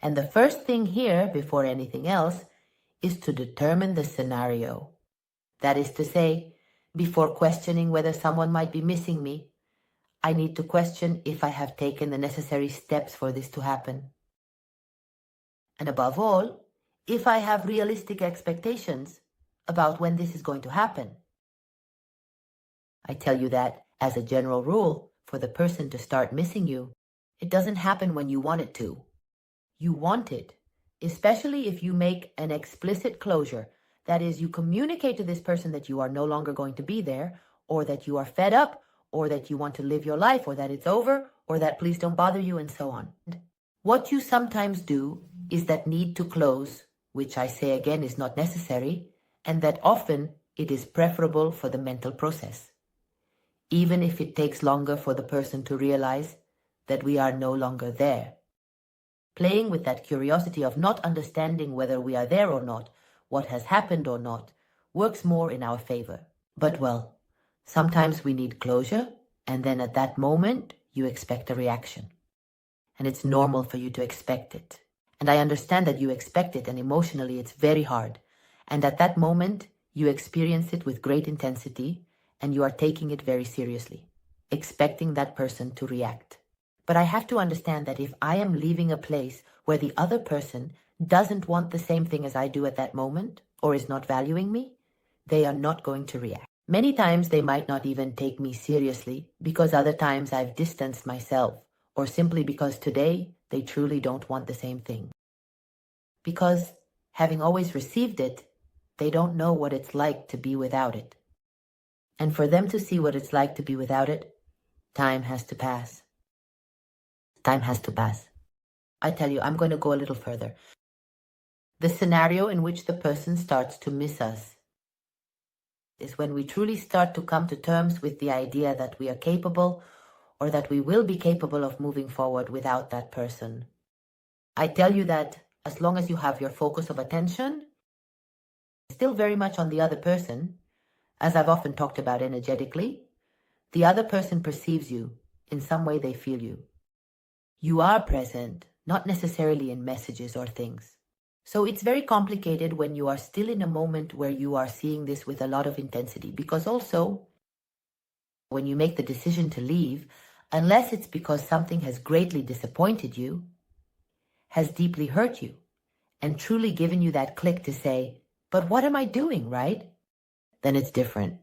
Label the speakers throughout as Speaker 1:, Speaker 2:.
Speaker 1: And the first thing here, before anything else, is to determine the scenario. That is to say, before questioning whether someone might be missing me, I need to question if I have taken the necessary steps for this to happen. And above all, if I have realistic expectations about when this is going to happen. I tell you that, as a general rule, for the person to start missing you, it doesn't happen when you want it to. You want it, especially if you make an explicit closure. That is, you communicate to this person that you are no longer going to be there, or that you are fed up, or that you want to live your life, or that it's over, or that please don't bother you, and so on. What you sometimes do is that need to close, which I say again is not necessary, and that often it is preferable for the mental process, even if it takes longer for the person to realize that we are no longer there. Playing with that curiosity of not understanding whether we are there or not, what has happened or not, works more in our favor. But well, sometimes we need closure, and then at that moment, you expect a reaction. And it's normal for you to expect it. And I understand that you expect it, and emotionally it's very hard. And at that moment, you experience it with great intensity, and you are taking it very seriously, expecting that person to react. But I have to understand that if I am leaving a place where the other person doesn't want the same thing as I do at that moment, or is not valuing me, they are not going to react. Many times they might not even take me seriously, because other times I've distanced myself, or simply because today they truly don't want the same thing. Because, having always received it, they don't know what it's like to be without it. And for them to see what it's like to be without it, time has to pass. Time has to pass. I tell you, I'm going to go a little further. The scenario in which the person starts to miss us is when we truly start to come to terms with the idea that we are capable, or that we will be capable of moving forward without that person. I tell you that as long as you have your focus of attention still very much on the other person, as I've often talked about energetically, the other person perceives you. In some way they feel you. You are present, not necessarily in messages or things. So it's very complicated when you are still in a moment where you are seeing this with a lot of intensity, because also when you make the decision to leave, unless it's because something has greatly disappointed you, has deeply hurt you, and truly given you that click to say, but what am I doing, right? Then it's different.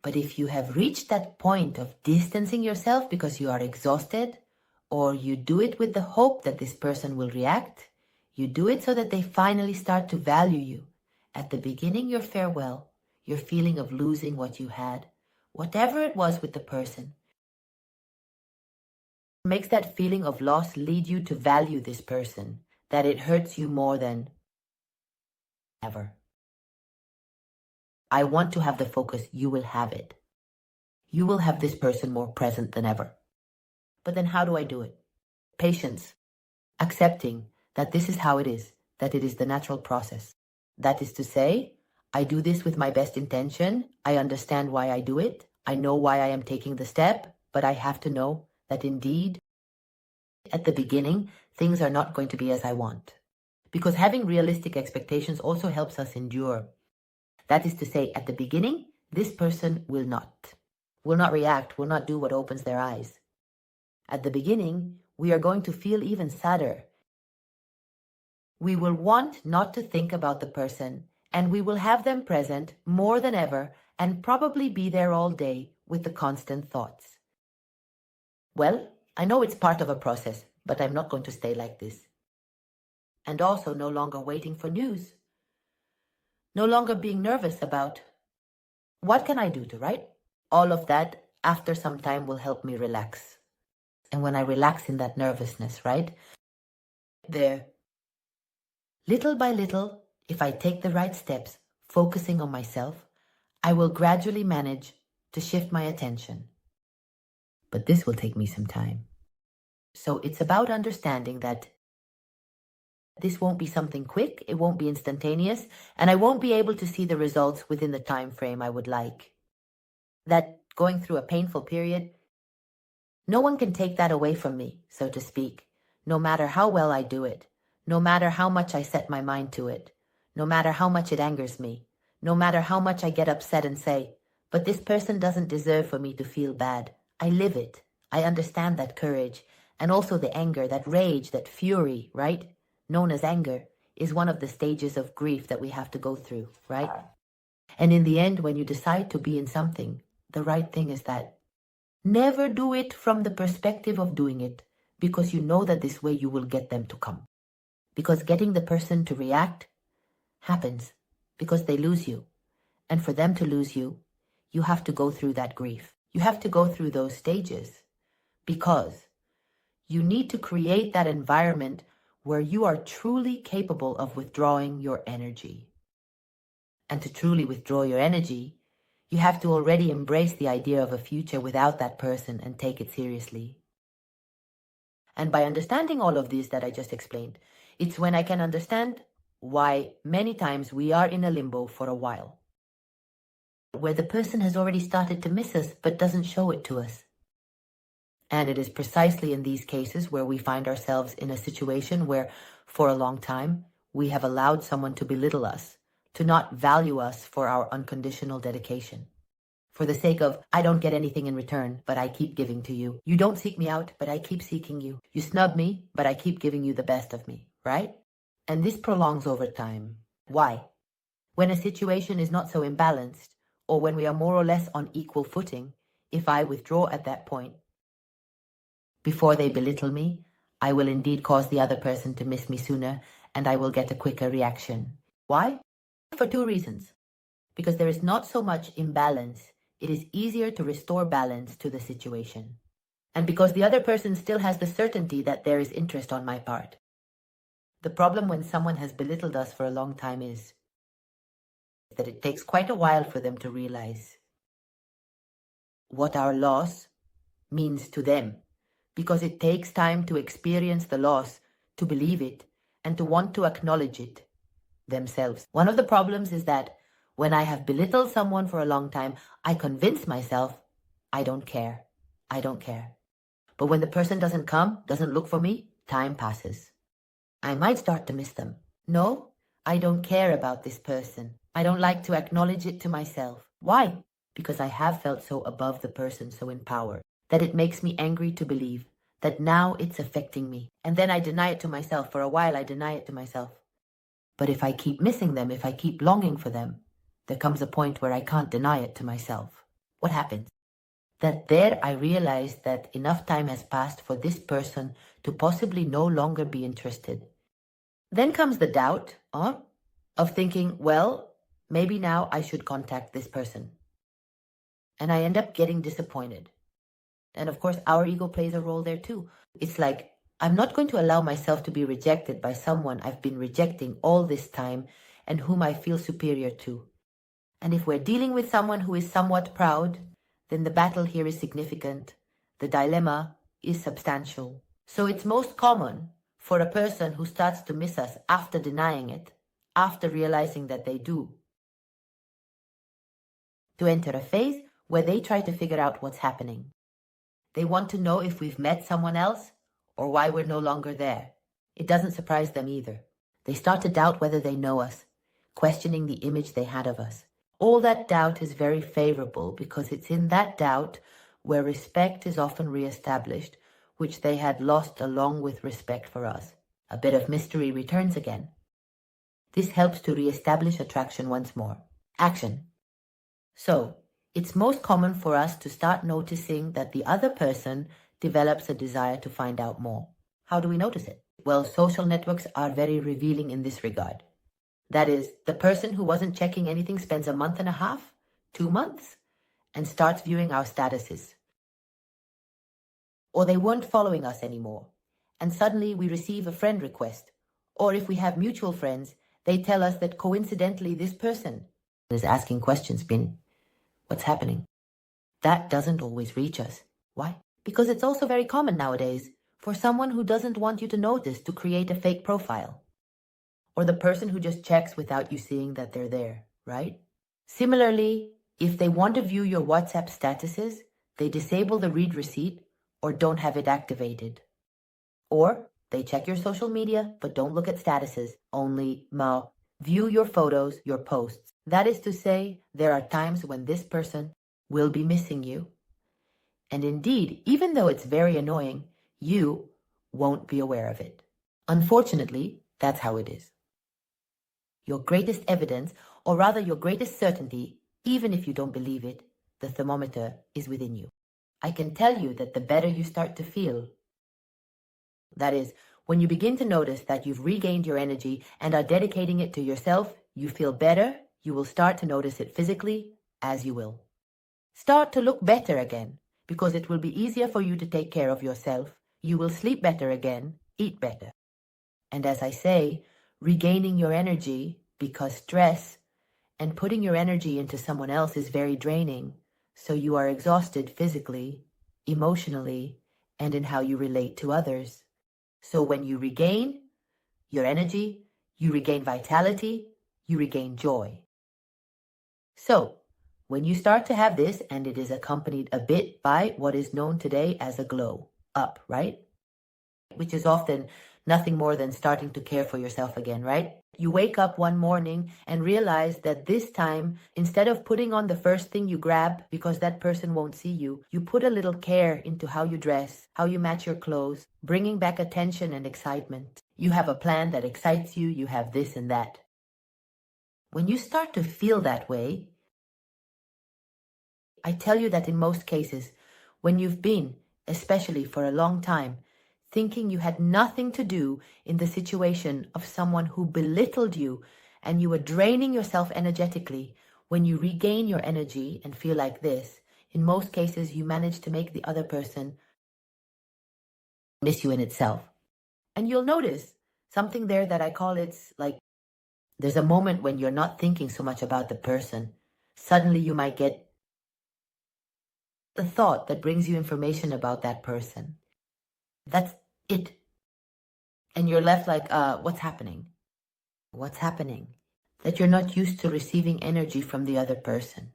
Speaker 1: But if you have reached that point of distancing yourself because you are exhausted, or you do it with the hope that this person will react, you do it so that they finally start to value you. At the beginning, your farewell, your feeling of losing what you had, whatever it was with the person, makes that feeling of loss lead you to value this person, that it hurts you more than ever. I want to have the focus, you will have it. You will have this person more present than ever. But then how do I do it? Patience. Accepting that this is how it is, that it is the natural process. That is to say, I do this with my best intention. I understand why I do it. I know why I am taking the step, but I have to know that indeed, at the beginning, things are not going to be as I want. Because having realistic expectations also helps us endure. That is to say, at the beginning, this person will not react, will not do what opens their eyes. At the beginning, we are going to feel even sadder. We will want not to think about the person, and we will have them present more than ever and probably be there all day with the constant thoughts. Well, I know it's part of a process, but I'm not going to stay like this. And also no longer waiting for news. No longer being nervous about what can I do to, right? All of that after some time will help me relax. And when I relax in that nervousness, right? There, little by little, if I take the right steps, focusing on myself, I will gradually manage to shift my attention. But this will take me some time. So it's about understanding that this won't be something quick, it won't be instantaneous, and I won't be able to see the results within the time frame I would like. That going through a painful period, no one can take that away from me, so to speak, no matter how well I do it. no matter how much I set my mind to it, no matter how much it angers me, no matter how much I get upset and say, but this person doesn't deserve for me to feel bad. I live it. I understand that courage, and also the anger, that rage, that fury, right? Known as anger, is one of the stages of grief that we have to go through, right? And in the end, when you decide to be in something, the right thing is that never do it from the perspective of doing it, because you know that this way you will get them to come. Because getting the person to react happens because they lose you. And for them to lose you, you have to go through that grief. You have to go through those stages because you need to create that environment where you are truly capable of withdrawing your energy. And to truly withdraw your energy, you have to already embrace the idea of a future without that person and take it seriously. And by understanding all of this that I just explained, it's when I can understand why many times we are in a limbo for a while, where the person has already started to miss us but doesn't show it to us. And it is precisely in these cases where we find ourselves in a situation where, for a long time, we have allowed someone to belittle us, to not value us for our unconditional dedication. For the sake of, I don't get anything in return, but I keep giving to you. You don't seek me out, but I keep seeking you. You snub me, but I keep giving you the best of me, right? And this prolongs over time. Why? When a situation is not so imbalanced, or when we are more or less on equal footing, if I withdraw at that point, before they belittle me, I will indeed cause the other person to miss me sooner, and I will get a quicker reaction. Why? For two reasons. Because there is not so much imbalance, it is easier to restore balance to the situation. And because the other person still has the certainty that there is interest on my part. The problem when someone has belittled us for a long time is that it takes quite a while for them to realize what our loss means to them. Because it takes time to experience the loss, to believe it, and to want to acknowledge it themselves. One of the problems is that when I have belittled someone for a long time, I convince myself, I don't care. I don't care. But when the person doesn't come, doesn't look for me, time passes. I might start to miss them. No, I don't care about this person. I don't like to acknowledge it to myself. Why? Because I have felt so above the person, so in power, that it makes me angry to believe that now it's affecting me. And then I deny it to myself. For a while, I deny it to myself. But if I keep missing them, if I keep longing for them, there comes a point where I can't deny it to myself. What happens? That there I realize that enough time has passed for this person to possibly no longer be interested. Then comes the doubt of thinking, well, maybe now I should contact this person. And I end up getting disappointed. And of course, our ego plays a role there too. It's like, I'm not going to allow myself to be rejected by someone I've been rejecting all this time and whom I feel superior to. And if we're dealing with someone who is somewhat proud, then the battle here is significant. The dilemma is substantial. So it's most common for a person who starts to miss us after denying it, after realizing that they do, to enter a phase where they try to figure out what's happening. They want to know if we've met someone else or why we're no longer there. It doesn't surprise them either. They start to doubt whether they know us, questioning the image they had of us. All that doubt is very favorable because it's in that doubt where respect is often reestablished, which they had lost along with respect for us. A bit of mystery returns again. This helps to reestablish attraction once more. Action. So, it's most common for us to start noticing that the other person develops a desire to find out more. How do we notice it? Well, social networks are very revealing in this regard. That is, the person who wasn't checking anything spends a month and a half, 2 months, and starts viewing our statuses. Or they weren't following us anymore, and suddenly we receive a friend request. Or if we have mutual friends, they tell us that coincidentally this person is asking questions, what's happening? That doesn't always reach us. Why? Because it's also very common nowadays for someone who doesn't want you to notice to create a fake profile. Or the person who just checks without you seeing that they're there, right? Similarly, if they want to view your WhatsApp statuses, they disable the read receipt or don't have it activated. Or they They check your social media, but don't look at statuses. Only view your photos, your posts. That is to say, there are times when this person will be missing you. And indeed, even though it's very annoying, you won't be aware of it. Unfortunately, that's how it is. Your greatest evidence, or rather your greatest certainty, even if you don't believe it, the thermometer is within you. I can tell you that the better you start to feel, that is, when you begin to notice that you've regained your energy and are dedicating it to yourself, you feel better, you will start to notice it physically, as you will. Start to look better again, because it will be easier for you to take care of yourself. You will sleep better again, eat better. And as I say, regaining your energy, because stress and putting your energy into someone else is very draining, so you are exhausted physically, emotionally, and in how you relate to others. So when you regain your energy, you regain vitality, you regain joy. So when you start to have this, and it is accompanied a bit by what is known today as a glow up, right? Which is often nothing more than starting to care for yourself again, right? You wake up one morning and realize that this time, instead of putting on the first thing you grab because that person won't see you, you put a little care into how you dress, how you match your clothes, bringing back attention and excitement. You have a plan that excites you, you have this and that. When you start to feel that way, I tell you that in most cases, when you've been, especially for a long time, thinking you had nothing to do in the situation of someone who belittled you and you were draining yourself energetically, when you regain your energy and feel like this, in most cases you manage to make the other person miss you in itself. And you'll notice something there that I call it's like there's a moment when you're not thinking so much about the person. Suddenly you might get the thought that brings you information about that person. That's it. And you're left like, what's happening? What's happening? That you're not used to receiving energy from the other person.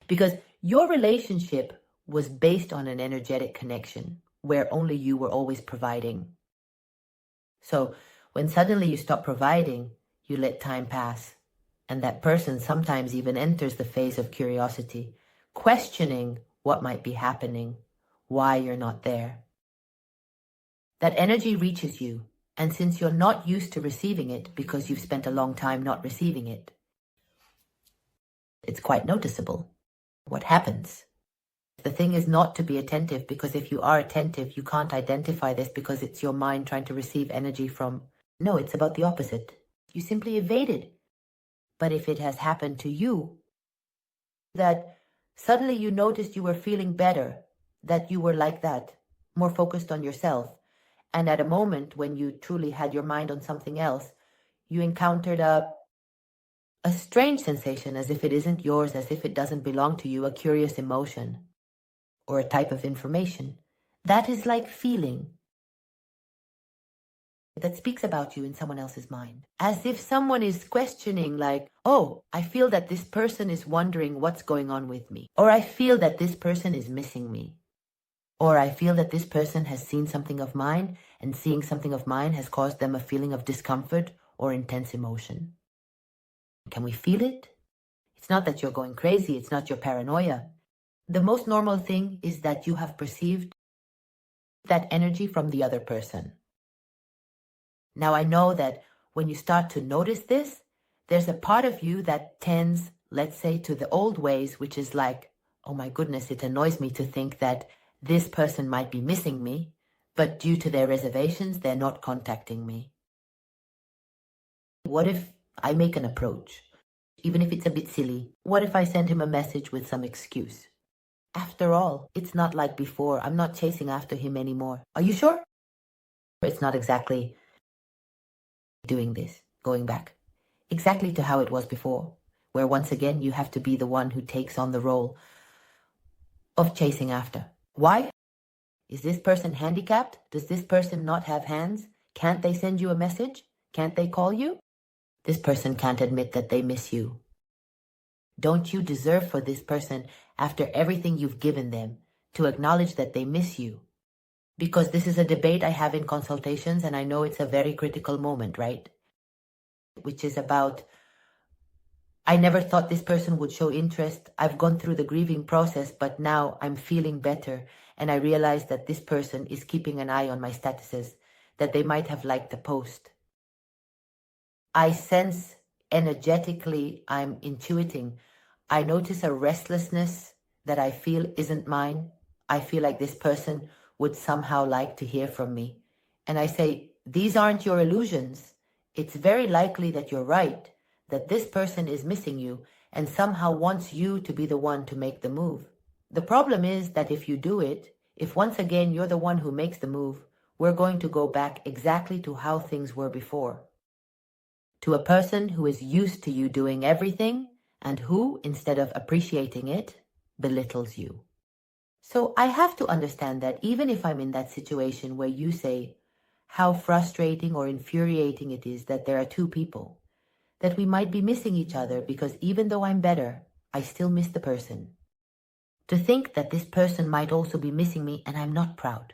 Speaker 1: Because your relationship was based on an energetic connection where only you were always providing. So when suddenly you stop providing, you let time pass. And that person sometimes even enters the phase of curiosity, questioning what might be happening, why you're not there. That energy reaches you, and since you're not used to receiving it because you've spent a long time not receiving it, it's quite noticeable. What happens? The thing is not to be attentive, because if you are attentive, you can't identify this because it's your mind trying to receive energy from... No, it's about the opposite. You simply evade it. But if it has happened to you, that suddenly you noticed you were feeling better, that you were like that, more focused on yourself, and at a moment when you truly had your mind on something else, you encountered a strange sensation, as if it isn't yours, as if it doesn't belong to you, a curious emotion, or a type of information. That is like feeling that speaks about you in someone else's mind. As if someone is questioning, like, oh, I feel that this person is wondering what's going on with me. Or I feel that this person is missing me. Or I feel that this person has seen something of mine, and seeing something of mine has caused them a feeling of discomfort or intense emotion. Can we feel it? It's not that you're going crazy. It's not your paranoia. The most normal thing is that you have perceived that energy from the other person. Now, I know that when you start to notice this, there's a part of you that tends, let's say, to the old ways, which is like, oh my goodness, it annoys me to think that this person might be missing me, but due to their reservations, they're not contacting me. What if I make an approach? Even if it's a bit silly, what if I send him a message with some excuse? After all, it's not like before. I'm not chasing after him anymore. Are you sure? It's not exactly doing this, going back, exactly to how it was before, where once again you have to be the one who takes on the role of chasing after. Why? Is this person handicapped? Does this person not have hands? Can't they send you a message? Can't they call you? This person can't admit that they miss you. Don't you deserve for this person, after everything you've given them, to acknowledge that they miss you? Because this is a debate I have in consultations, and I know it's a very critical moment, right? Which is about, I never thought this person would show interest. I've gone through the grieving process, but now I'm feeling better. And I realize that this person is keeping an eye on my statuses, that they might have liked the post. I sense energetically, I'm intuiting. I notice a restlessness that I feel isn't mine. I feel like this person would somehow like to hear from me. And I say, these aren't your illusions. It's very likely that you're right, that this person is missing you and somehow wants you to be the one to make the move. The problem is that if you do it, if once again you're the one who makes the move, we're going to go back exactly to how things were before. To a person who is used to you doing everything and who, instead of appreciating it, belittles you. So I have to understand that even if I'm in that situation where you say how frustrating or infuriating it is that there are two people, that we might be missing each other because even though I'm better, I still miss the person. To think that this person might also be missing me and I'm not proud.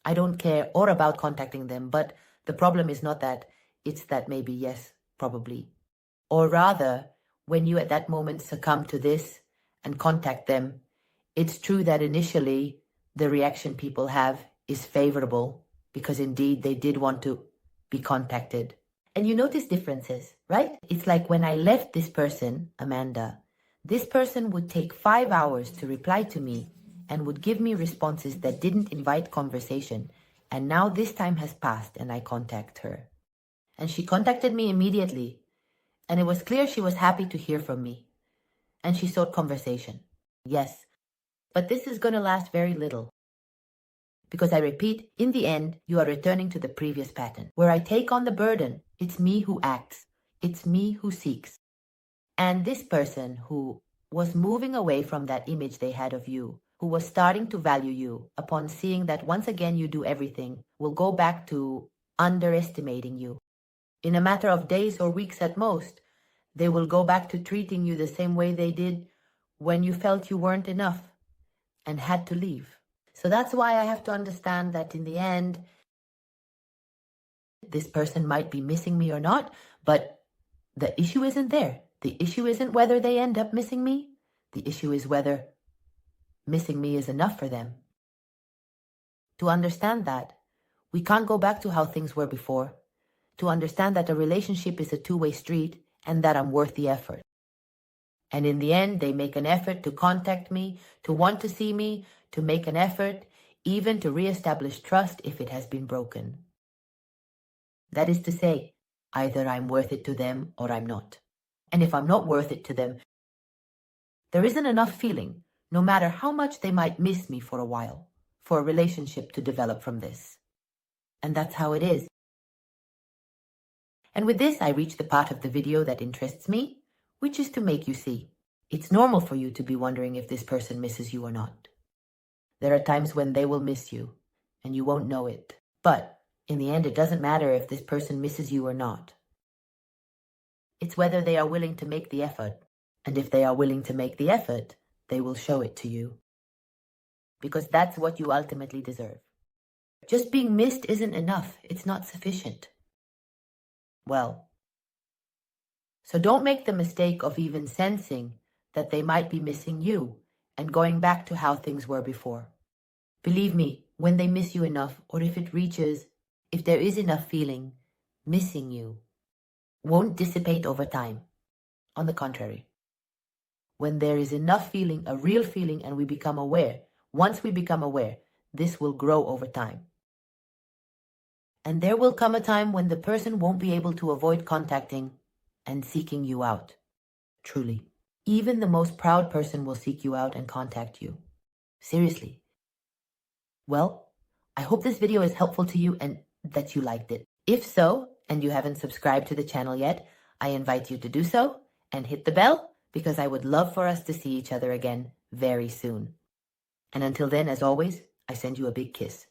Speaker 1: I don't care or about contacting them, but the problem is not that. It's that maybe, yes, probably. Or rather, when you at that moment succumb to this and contact them, it's true that initially the reaction people have is favorable because indeed they did want to be contacted. And you notice differences, right? It's like when I left this person, Amanda, this person would take 5 hours to reply to me and would give me responses that didn't invite conversation. And now this time has passed and I contact her. And she contacted me immediately. And it was clear she was happy to hear from me. And she sought conversation. Yes, but this is going to last very little. Because I repeat, in the end, you are returning to the previous pattern. Where I take on the burden, it's me who acts. It's me who seeks. And this person who was moving away from that image they had of you, who was starting to value you upon seeing that once again you do everything, will go back to underestimating you. In a matter of days or weeks at most, they will go back to treating you the same way they did when you felt you weren't enough and had to leave. So that's why I have to understand that in the end, this person might be missing me or not, but the issue isn't there. The issue isn't whether they end up missing me. The issue is whether missing me is enough for them. To understand that, we can't go back to how things were before. To understand that a relationship is a two-way street and that I'm worth the effort. And in the end, they make an effort to contact me, to want to see me, to make an effort, even to reestablish trust if it has been broken. That is to say, either I'm worth it to them or I'm not. And if I'm not worth it to them, there isn't enough feeling, no matter how much they might miss me for a while, for a relationship to develop from this. And that's how it is. And with this, I reach the part of the video that interests me, which is to make you see. It's normal for you to be wondering if this person misses you or not. There are times when they will miss you, and you won't know it. But in the end, it doesn't matter if this person misses you or not. It's whether they are willing to make the effort. And if they are willing to make the effort, they will show it to you. Because that's what you ultimately deserve. Just being missed isn't enough. It's not sufficient. Well, so don't make the mistake of even sensing that they might be missing you and going back to how things were before. Believe me, when they miss you enough, or if there is enough feeling, missing you won't dissipate over time. On the contrary, when there is enough feeling, a real feeling, and we become aware, once we become aware, this will grow over time. And there will come a time when the person won't be able to avoid contacting and seeking you out. Truly. Even the most proud person will seek you out and contact you. Seriously. Well, I hope this video is helpful to you and that you liked it. If so, and you haven't subscribed to the channel yet, I invite you to do so and hit the bell because I would love for us to see each other again very soon. And until then, as always, I send you a big kiss.